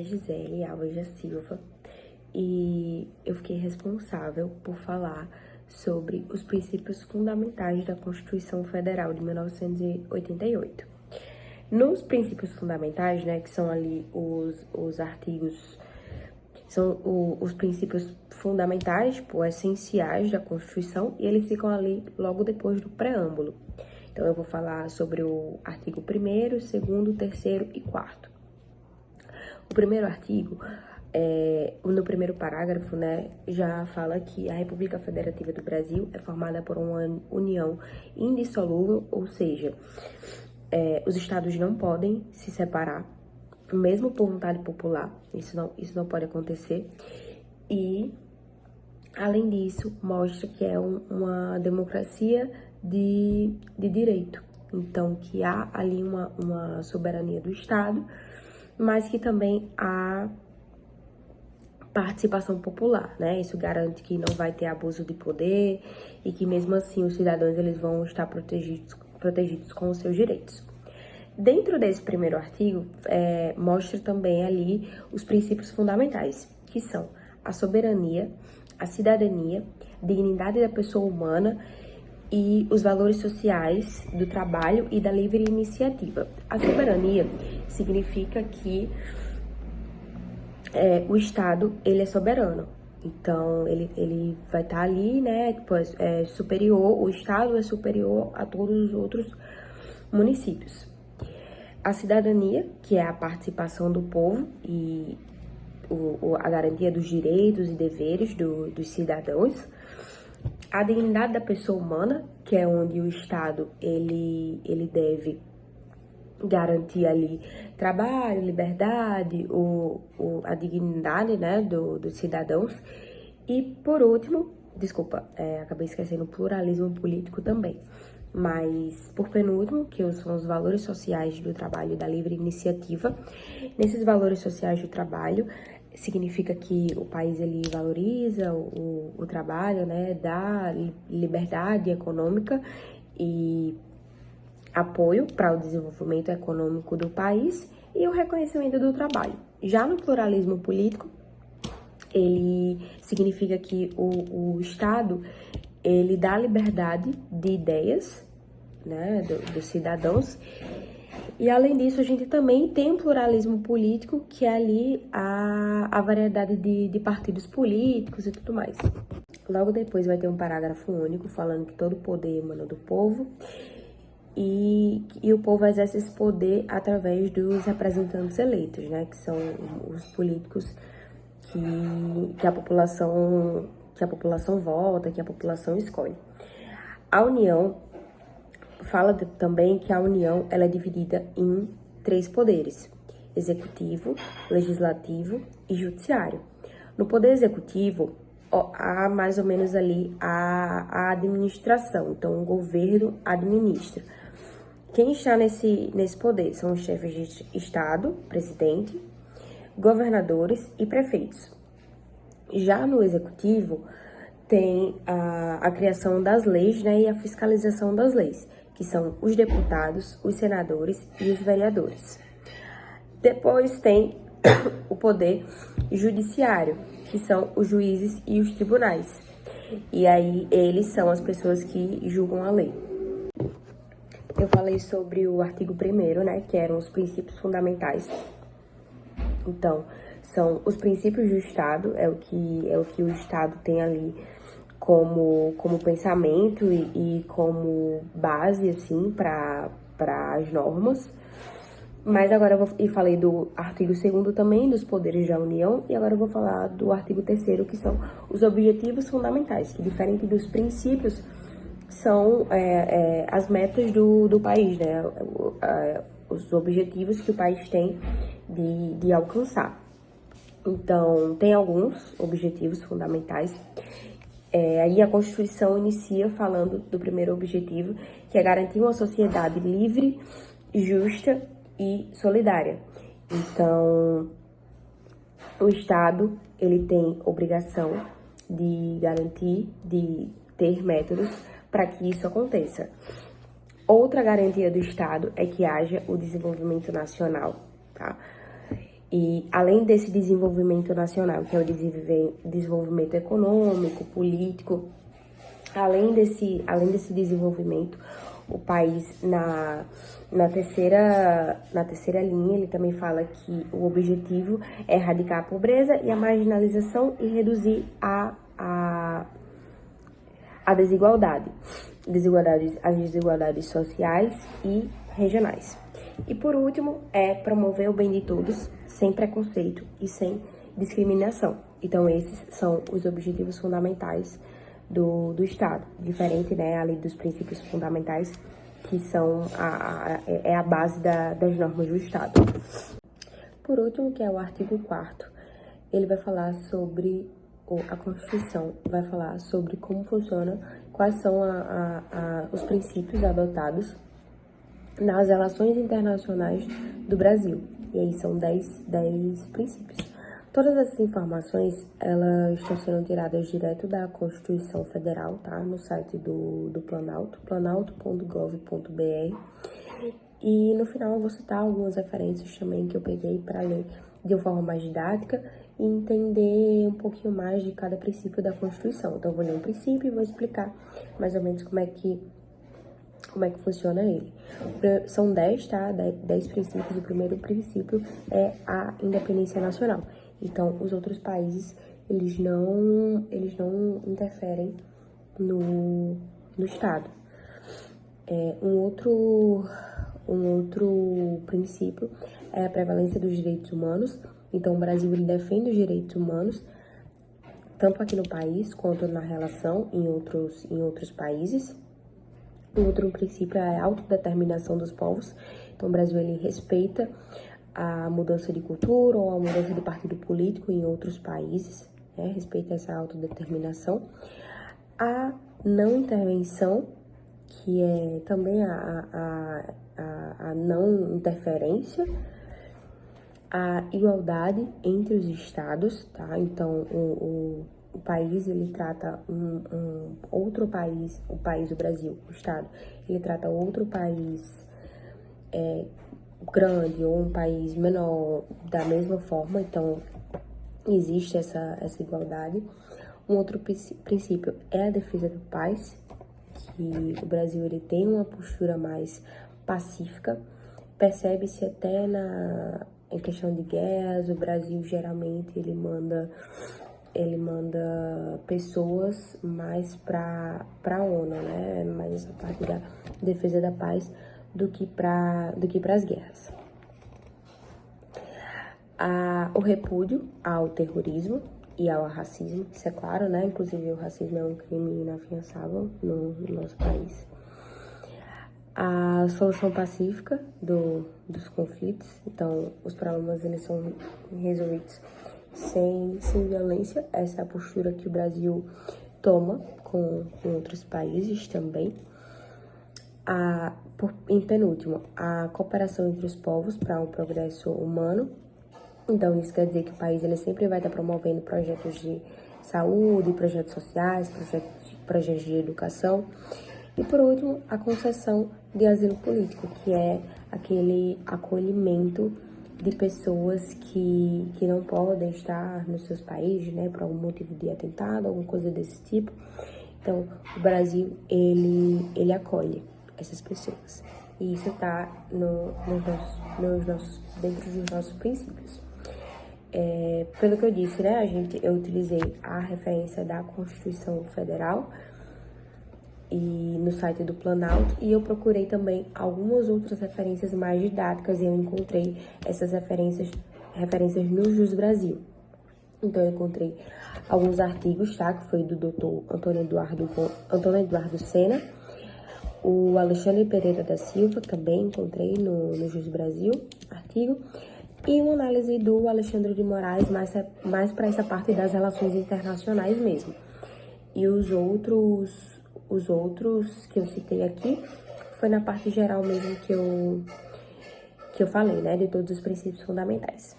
é Gisele Alves da Silva e eu fiquei responsável por falar sobre os princípios fundamentais da Constituição Federal de 1988. Nos princípios fundamentais, né, que são ali os artigos, são os princípios fundamentais, tipo, essenciais da Constituição, e eles ficam ali logo depois do preâmbulo. Então, eu vou falar sobre o artigo 1º, 2º, 3º e 4º. O primeiro artigo, no primeiro parágrafo, né, já fala que a República Federativa do Brasil é formada por uma união indissolúvel, ou seja, os estados não podem se separar, mesmo por vontade popular, isso não pode acontecer. E, além disso, mostra que é uma democracia de direito. Então, que há ali uma soberania do Estado, mas que também há participação popular, né? Isso garante que não vai ter abuso de poder e que, mesmo assim, os cidadãos eles vão estar protegidos com os seus direitos. Dentro desse primeiro artigo, mostra também ali os princípios fundamentais, que são a soberania, a cidadania, dignidade da pessoa humana e os valores sociais do trabalho e da livre iniciativa. A soberania significa que o Estado, ele é soberano. Então, ele vai estar ali, né, superior, o Estado é superior a todos os outros municípios. A cidadania, que é a participação do povo e a garantia dos direitos e deveres dos cidadãos. A dignidade da pessoa humana, que é onde o Estado ele deve garantir ali trabalho, liberdade, a dignidade, né, dos cidadãos. E, por último, acabei esquecendo o pluralismo político também. Mas, por penúltimo, que são os valores sociais do trabalho e da livre iniciativa. Nesses valores sociais do trabalho, significa que o país ele valoriza o trabalho, né, dá liberdade econômica e apoio para o desenvolvimento econômico do país e o reconhecimento do trabalho. Já no pluralismo político, ele significa que o Estado ele dá liberdade de ideias, né, dos cidadãos. E, além disso, a gente também tem um pluralismo político, que é ali a variedade de partidos políticos e tudo mais. Logo depois vai ter um parágrafo único falando que todo poder emana do povo e o povo exerce esse poder através dos representantes eleitos, né, que são os políticos que a população vota, que a população escolhe. A União fala também que a União ela é dividida em 3 poderes: executivo, legislativo e judiciário. No poder executivo, há mais ou menos ali a administração, então o governo administra. Quem está nesse poder são os chefes de Estado, presidente, governadores e prefeitos. Já no executivo, tem a criação das leis, né, e a fiscalização das leis, que são os deputados, os senadores e os vereadores. Depois tem o poder judiciário, que são os juízes e os tribunais. E aí, eles são as pessoas que julgam a lei. Eu falei sobre o artigo 1º, né, que eram os princípios fundamentais. Então, são os princípios do Estado, é o que o Estado tem ali como pensamento e como base, assim, para as normas. Mas agora falei do artigo 2º também, dos poderes da União, e agora eu vou falar do artigo 3º, que são os objetivos fundamentais, que, diferente dos princípios, são as metas do país, né? Os objetivos que o país tem de alcançar. Então, tem alguns objetivos fundamentais. Aí a Constituição inicia falando do primeiro objetivo, que é garantir uma sociedade livre, justa e solidária. Então, o Estado, ele tem obrigação de garantir, de ter métodos para que isso aconteça. Outra garantia do Estado é que haja o desenvolvimento nacional, tá? E além desse desenvolvimento nacional, que é o desenvolvimento econômico, político, além desse desenvolvimento, o país, na terceira linha, ele também fala que o objetivo é erradicar a pobreza e a marginalização e reduzir a desigualdade, as desigualdades sociais e regionais. E por último, é promover o bem de todos, sem preconceito e sem discriminação. Então, esses são os objetivos fundamentais do Estado, diferente, né, ali dos princípios fundamentais, que são a base das normas do Estado. Por último, que é o artigo 4º, ele vai falar sobre a Constituição, vai falar sobre como funciona, quais são os princípios adotados nas relações internacionais do Brasil. E aí são 10 princípios. Todas essas informações, elas estão sendo tiradas direto da Constituição Federal, tá? No site do Planalto, planalto.gov.br. E no final eu vou citar algumas referências também que eu peguei para ler de uma forma mais didática e entender um pouquinho mais de cada princípio da Constituição. Então eu vou ler um princípio e vou explicar mais ou menos como é que funciona ele. São 10, tá? 10 princípios. O primeiro princípio é a independência nacional. Então, os outros países, eles não interferem no Estado. Um outro princípio é a prevalência dos direitos humanos. Então, o Brasil, ele defende os direitos humanos, tanto aqui no país, quanto na relação em outros países. O outro princípio é a autodeterminação dos povos. Então, o Brasil, ele respeita a mudança de cultura ou a mudança de partido político em outros países, né? Respeita essa autodeterminação. A não intervenção, que é também a não interferência. A igualdade entre os estados, tá? Então, o país, ele trata outro país, o Brasil, o Estado, ele trata outro país grande ou um país menor da mesma forma, então existe essa igualdade. Um outro princípio é a defesa da paz, que o Brasil, ele tem uma postura mais pacífica, percebe-se até em questão de guerras. O Brasil geralmente ele manda pessoas mais para a ONU, né? Mais essa parte da defesa da paz do que para as guerras. O repúdio ao terrorismo e ao racismo, isso é claro, né? Inclusive o racismo é um crime inafiançável no nosso país. A solução pacífica dos conflitos, então os problemas, eles são resolvidos sem violência. Essa é a postura que o Brasil toma com outros países também. Em penúltimo, a cooperação entre os povos para um progresso humano. Então, isso quer dizer que o país, ele sempre vai estar promovendo projetos de saúde, projetos sociais, projetos de educação. E, por último, a concessão de asilo político, que é aquele acolhimento de pessoas que não podem estar nos seus países, né, por algum motivo de atentado, alguma coisa desse tipo. Então, o Brasil, ele acolhe essas pessoas. E isso está dentro dos nossos princípios. Pelo que eu disse, né, eu utilizei a referência da Constituição Federal e no site do Planalto, e eu procurei também algumas outras referências mais didáticas e eu encontrei essas referências no Jus Brasil. Então, eu encontrei alguns artigos, tá, que foi do Dr. Antônio Eduardo Sena, o Alexandre Pereira da Silva, também encontrei no Jus Brasil, artigo, e uma análise do Alexandre de Moraes, mais para essa parte das relações internacionais mesmo. E os outros que eu citei aqui foi na parte geral mesmo que eu falei, né, de todos os princípios fundamentais.